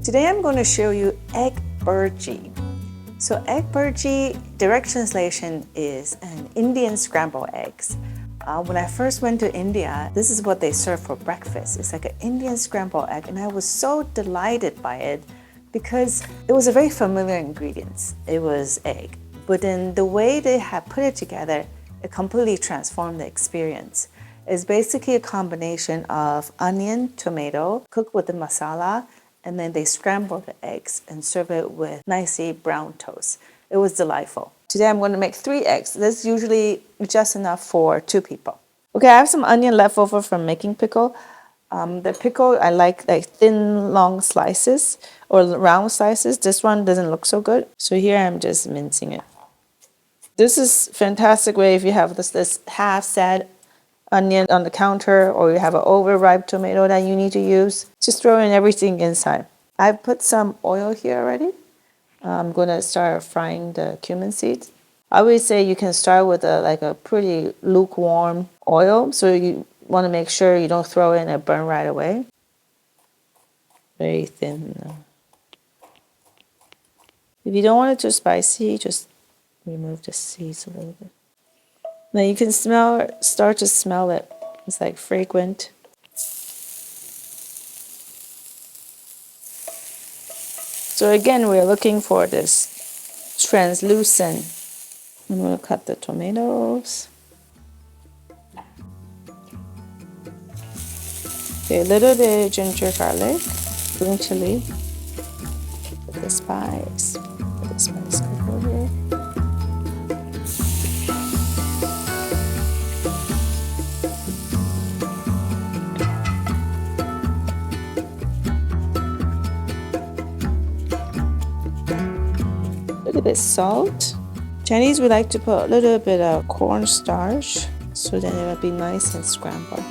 Today I'm going to show you egg Bhurji. So egg Bhurji, direct translation is an Indian scrambled eggs. When I first went to India, this is what they serve for breakfast. It's like an Indian scrambled egg, and I was so delighted by it because it was a very familiar ingredient. It was egg, but then the way they had put it together, it completely transformed the experience. It's basically a combination of onion, tomato, cooked with the masala, and then they scramble the eggs and serve it with nicely brown toast. It was delightful. Today I'm going to make 3 eggs. That's usually just enough for 2 people. Okay, I have some onion left over from making pickle. The pickle I like thin, long slices or round slices. This one doesn't look so good. So here I'm just mincing it. This is a fantastic way if you have this half-sad onion on the counter, or you have an overripe tomato that you need to use. Just throw in everything inside. I've put some oil here already. I'm going to start frying the cumin seeds. I always say you can start with a pretty lukewarm oil, so you want to make sure you don't throw in and burn right away. Very thin. If you don't want it too spicy, just remove the seeds a little bit. Now you can start to smell it. It's like fragrant. So again, we're looking for this translucent. I'm going to cut the tomatoes. Okay, a little bit of ginger garlic, green chilli, with the spice. Put the spice over. A little bit salt. Chinese we like to put a little bit of cornstarch so that it will be nice and scrambled.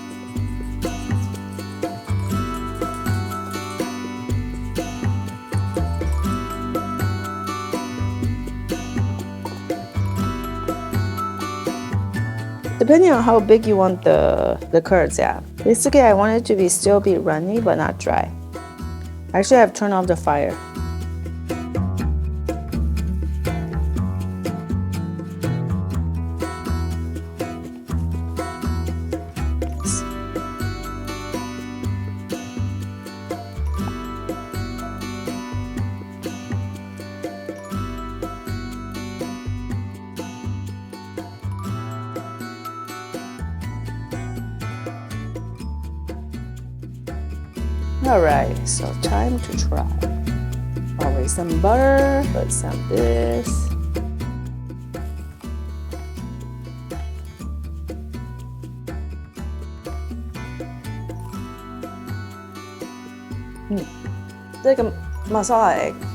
Depending on how big you want the curds, yeah. Basically, I want it to still be runny but not dry. Actually, I've turned off the fire. Alright, so time to try. Always some butter, put some this. It's like a masala egg.